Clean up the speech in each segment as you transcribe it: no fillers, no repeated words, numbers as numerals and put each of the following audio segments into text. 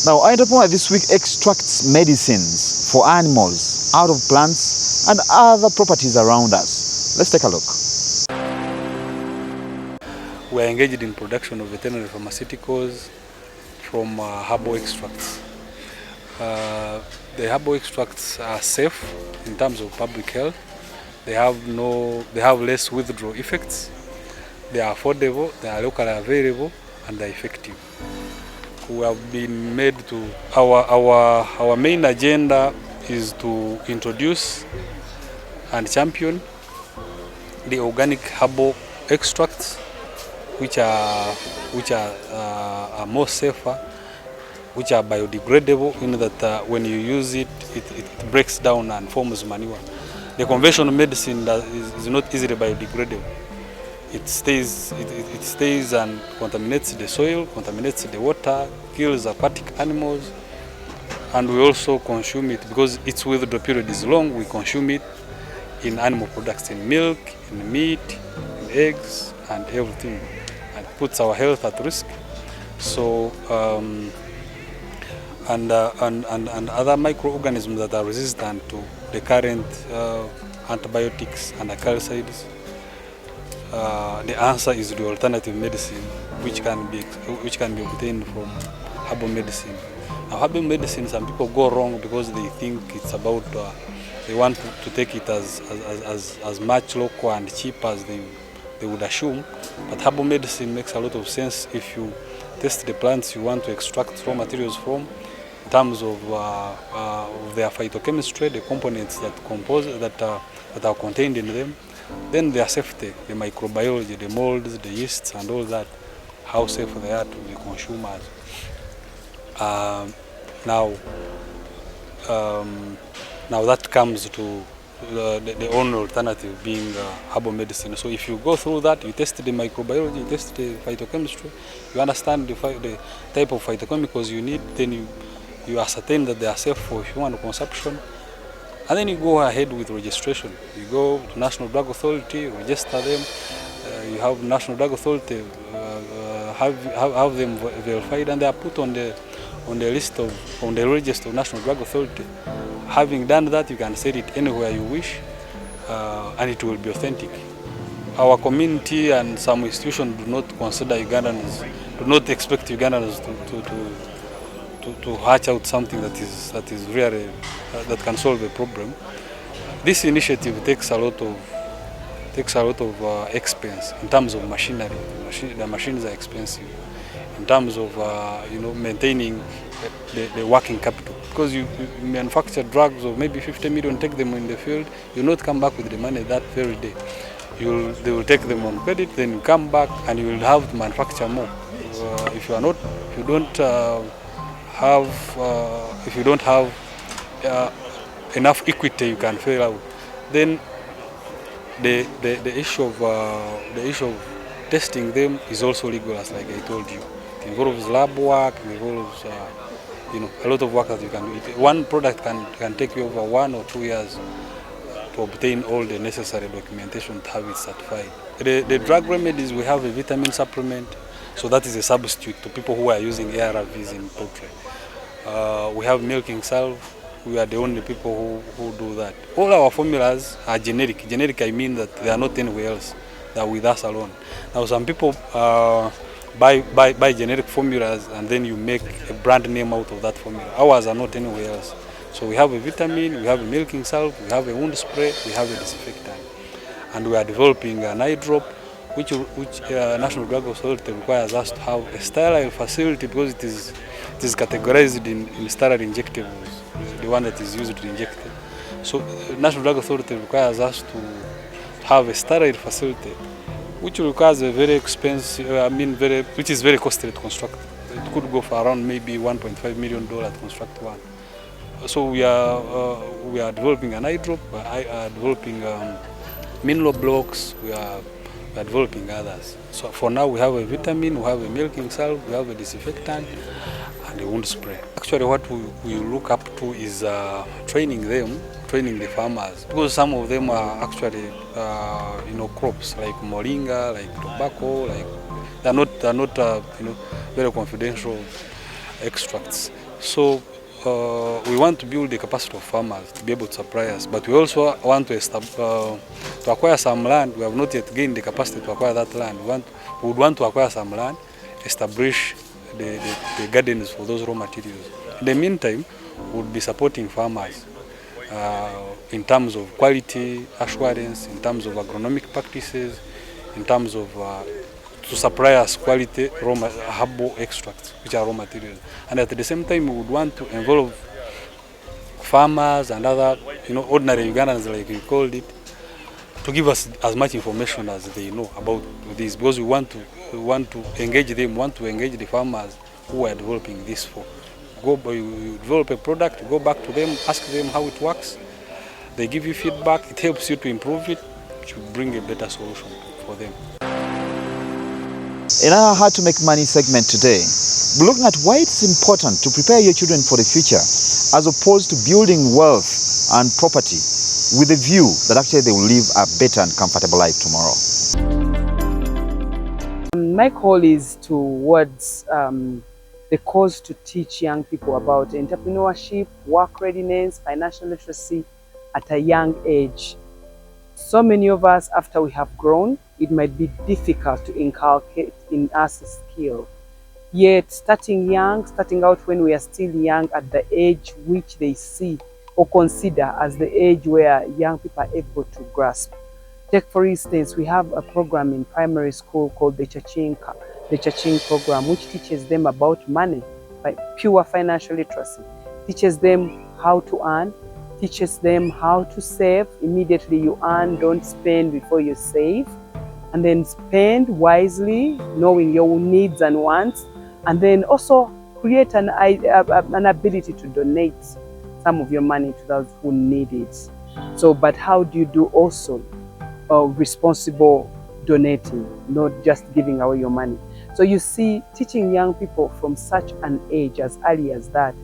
Now, our entrepreneur this week extracts medicines for animals out of plants and other properties around us. Let's take a look. We are engaged in production of veterinary pharmaceuticals from herbal extracts. The herbal extracts are safe in terms of public health. They have less withdrawal effects. They are affordable, they are locally available, and they are effective. We have been made to, our main agenda is to introduce and champion the organic herbal extracts, which are more safer, which are biodegradable, in that when you use it, it breaks down and forms manure. The conventional medicine is not easily biodegradable. It stays and contaminates the soil, contaminates the water, kills aquatic animals, and we also consume it because its withdrawal period is long. We consume it in animal products, in milk, in meat, in eggs, and everything, and puts our health at risk. So and other microorganisms that are resistant to the current antibiotics and acaricides. The answer is the alternative medicine, which can be obtained from herbal medicine. Now, herbal medicine, some people go wrong because they think it's about they want to take it as much local and cheap as they would assume. But herbal medicine makes a lot of sense if you test the plants you want to extract raw materials from, in terms of their phytochemistry, the components that are contained in them. Then their safety, the microbiology, the molds, the yeasts, and all that, how safe they are to the consumers. Now that comes to the only alternative being herbal medicine. So if you go through that, you test the microbiology, you test the phytochemistry, you understand the type of phytochemicals you need, then you ascertain that they are safe for human consumption. And then you go ahead with registration. You go to National Drug Authority, register them. You have National Drug Authority have them verified, and they are put on the register of National Drug Authority. Having done that, you can sell it anywhere you wish, and it will be authentic. Our community and some institutions do not consider Ugandans, do not expect Ugandans to hatch out something that is really that can solve a problem. This initiative takes a lot of expense in terms of machinery. The machines are expensive. In terms of maintaining the working capital, because you manufacture drugs of maybe 50 million, take them in the field, you will not come back with the money that very day. They will take them on credit, then you come back and you will have to manufacture more. If you don't have enough equity, you can fail out. Then the issue of testing them is also rigorous, like I told you. It involves lab work, it involves a lot of work that you can do. One product can take you over 1 or 2 years to obtain all the necessary documentation to have it certified. The drug remedies, we have a vitamin supplement, so that is a substitute to people who are using ARVs in poultry. We have milking salve. We are the only people who do that. All our formulas are generic. Generic, I mean that they are not anywhere else. They are with us alone. Now, some people buy generic formulas, and then you make a brand name out of that formula. Ours are not anywhere else. So we have a vitamin, we have a milking salve, we have a wound spray, we have a disinfectant. And we are developing an eye drop, which National Drug Authority requires us to have a sterile facility, because it is categorized in sterile injectables, the one that is used to inject it. So National Drug Authority requires us to have a sterile facility, which requires a very expensive, which is very costly to construct. It could go for around maybe $1.5 million to construct one. So we are developing an eye drop, developing mineral blocks, we are developing others. So for now we have a vitamin, we have a milking salve, we have a disinfectant, and a wound spray. Actually, what we look up to is training the farmers, because some of them are actually crops like moringa, like tobacco, like they're not very confidential extracts. So we want to build the capacity of farmers to be able to supply us, but we also want to acquire some land. We have not yet gained the capacity to acquire that land. We would want to acquire some land, establish the gardens for those raw materials. In the meantime, we would be supporting farmers in terms of quality assurance, in terms of agronomic practices, in terms of to supply us quality herbal extracts, which are raw materials. And at the same time, we would want to involve farmers and other, ordinary Ugandans, like we called it, to give us as much information as they know about this, because we want to engage them, want to engage the farmers who are developing this for. You develop a product, go back to them, ask them how it works. They give you feedback, it helps you to improve it, to bring a better solution for them. In our How to Make Money segment today, we're looking at why it's important to prepare your children for the future as opposed to building wealth and property with a view that actually they will live a better and comfortable life tomorrow. My call is towards the cause to teach young people about entrepreneurship, work readiness, financial literacy at a young age. So many of us, after we have grown, it might be difficult to inculcate in us a skill. Yet, starting young, starting out when we are still young at the age which they see or consider as the age where young people are able to grasp. Take, for instance, we have a program in primary school called the Chaching program, which teaches them about money, like pure financial literacy, teaches them how to earn, teaches them how to save. Immediately you earn, don't spend before you save, and then spend wisely, knowing your needs and wants, and then also create an ability to donate some of your money to those who need it. So, but how do you do also responsible donating, not just giving away your money? So you see, teaching young people from such an age as early as that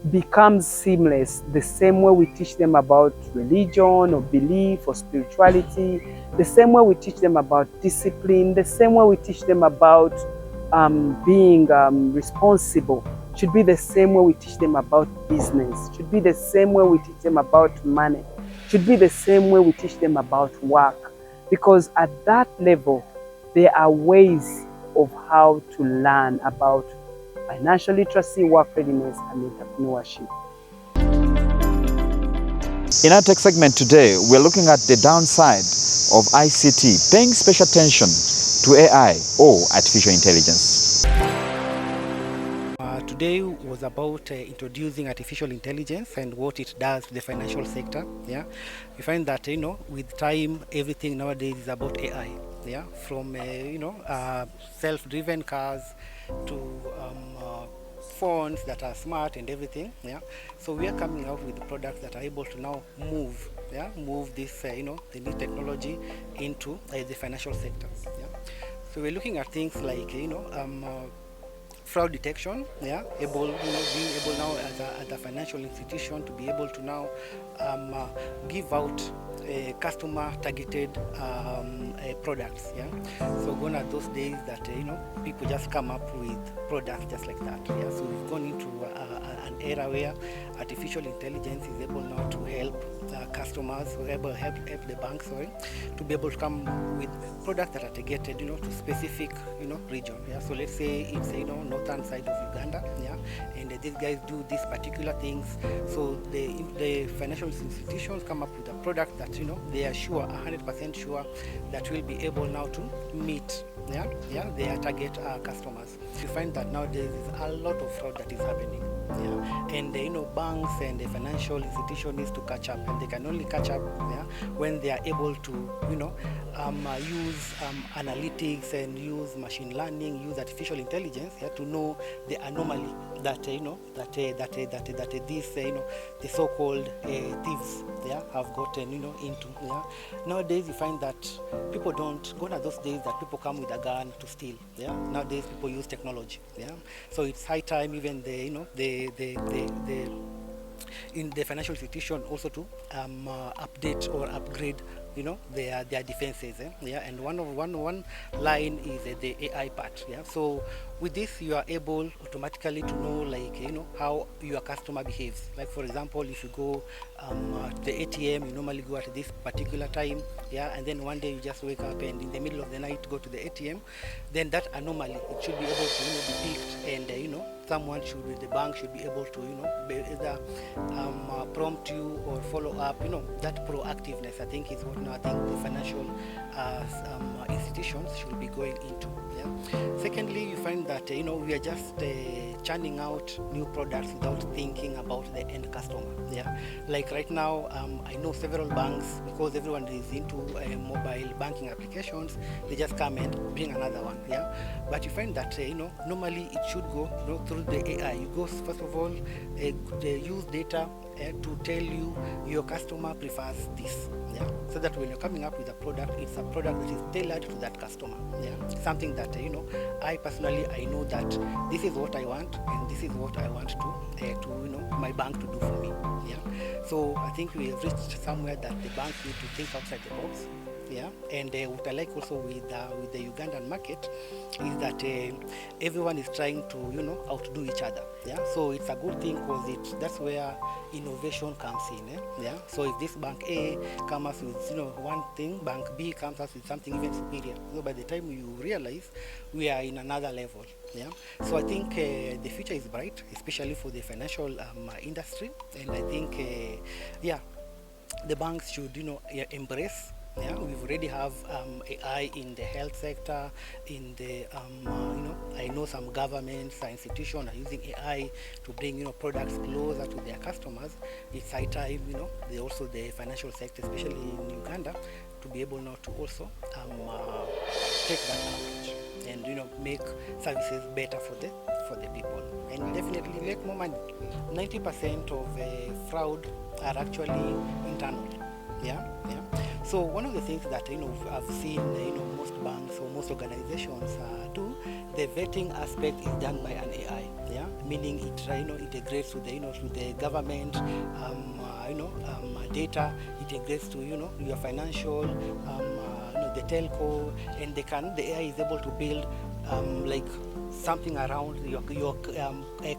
becomes seamless. The same way we teach them about religion or belief or spirituality, the same way we teach them about discipline, the same way we teach them about being responsible, should be the same way we teach them about business, should be the same way we teach them about money, should be the same way we teach them about work. Because at that level, there are ways of how to learn about financial literacy, work readiness, and entrepreneurship. In our tech segment today, we're looking at the downside of ICT, paying special attention to AI or artificial intelligence. Today was about introducing artificial intelligence and what it does to the financial sector. Yeah, we find that with time, everything nowadays is about AI. Yeah, from self-driven cars to phones that are smart and everything. Yeah, so we are coming out with products that are able to now move this the new technology into the financial sector. Yeah, so we're looking at things like fraud detection, being able now as a financial institution to be able to now give out customer targeted products. So gone are those days that people just come up with products just like that. So we've gone into an era where artificial intelligence is able now to help customers, or help the banks, to be able to come with products that are targeted, to specific, region. So let's say it's northern side of Uganda, and these guys do these particular things. So the financial institutions come up with a product that they are sure, 100% sure, that will be able now to meet their target customers. You find that nowadays there's a lot of fraud that is happening. And banks and the financial institution needs to catch up, and they can only catch up when they are able to use analytics and use machine learning, use artificial intelligence to know the anomaly that these the so-called thieves have gotten into. Nowadays you find that people don't gone are those days that people come with a gun to steal. Nowadays people use technology. So it's high time even in the financial institution also to update or upgrade their defenses. And one line is the AI part. So with this, you are able automatically to know, like, how your customer behaves. Like, for example, if you go to the ATM, you normally go at this particular time, yeah, and then one day you just wake up and in the middle of the night go to the ATM, then that anomaly, it should be able to, be picked, and someone should, the bank should be able to, be either prompt you or follow up. That proactiveness, I think, is what now I think the financial institutions should be going into. Yeah. Secondly, you find that we are just churning out new products without thinking about the end customer. Yeah, like right now, I know several banks, because everyone is into mobile banking applications, they just come and bring another one. Yeah, but you find that normally it should go through the AI. You go first of all, they use data to tell you your customer prefers this. Yeah, so that when you're coming up with a product, it's a product that is tailored to that customer. Yeah, something that I personally, I know that this is what I want and this is what I want to my bank to do for me. Yeah, so I think we have reached somewhere that the banks need to think outside the box. Yeah, and what I like also with the Ugandan market is that everyone is trying to outdo each other. Yeah, so it's a good thing, because that's where innovation comes in. Yeah, so if this bank A comes up with one thing, bank B comes up with something even superior. So by the time you realize, we are in another level. Yeah, so I think the future is bright, especially for the financial industry, and I think the banks should embrace. Yeah, we already have AI in the health sector, in the I know some governments and institutions are using AI to bring products closer to their customers. It's high time also the financial sector, especially in Uganda, to be able now to also take that approach and make services better for the people, and definitely make more money. 90% of fraud are actually internal. Yeah. So one of the things that I've seen most banks or most organizations do, the vetting aspect is done by an AI. Yeah, meaning it integrates to the government data, it integrates to your financial the telco, and the AI is able to build like something around your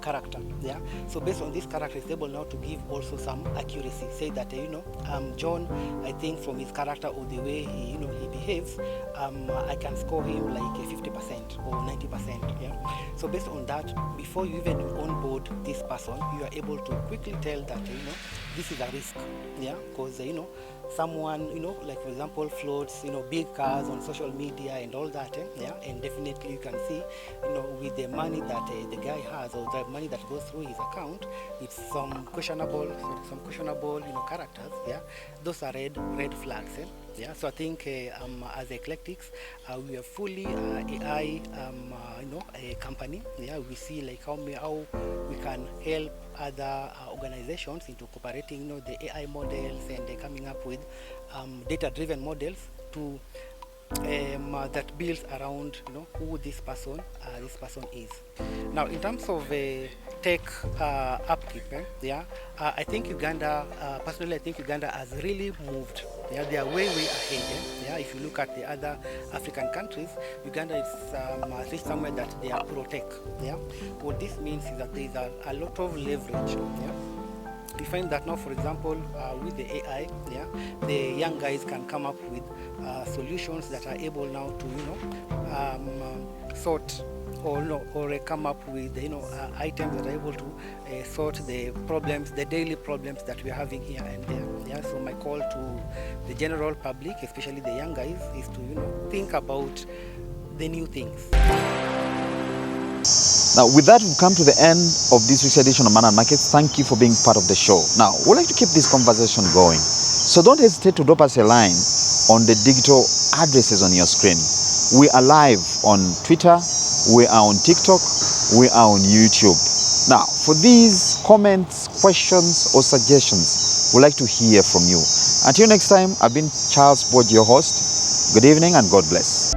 character. Yeah, so based on this character, it's able now to give also some accuracy. Say that John, I think from his character or the way he behaves, I can score him like 50% or 90%. Yeah, so based on that, before you even onboard this person, you are able to quickly tell that this is a risk. Yeah, because someone like for example floats big cars on social media and all that. Yeah, and definitely you can see with the money that the guy has, or the money that goes through his account, it's some questionable characters. Yeah, those are red flags. Yeah, so I think as Eclectics, we are fully AI a company. Yeah, we see like how we can help other organizations into cooperating the AI models, and coming up with data-driven models to that builds around who this person is. Now, in terms of tech upkeep, I think Uganda, personally, I think Uganda has really moved. Yeah, they are way ahead. Yeah, if you look at the other African countries, Uganda is at least somewhere that they are pro-tech. Yeah, what this means is that there is a lot of leverage. Yeah. We find that now, for example, with the AI, the young guys can come up with solutions that are able now to sort or come up with items that are able to sort the problems, the daily problems that we are having here and there. Yeah, so my call to the general public, especially the young guys, is to think about the new things. Now, with that, we've come to the end of this week's edition of Man and Market. Thank you for being part of the show. Now, we'd like to keep this conversation going, so don't hesitate to drop us a line on the digital addresses on your screen. We are live on Twitter, we are on TikTok, we are on YouTube. Now, for these comments, questions, or suggestions, we'd like to hear from you. Until next time, I've been Charles Boyd, your host. Good evening and God bless.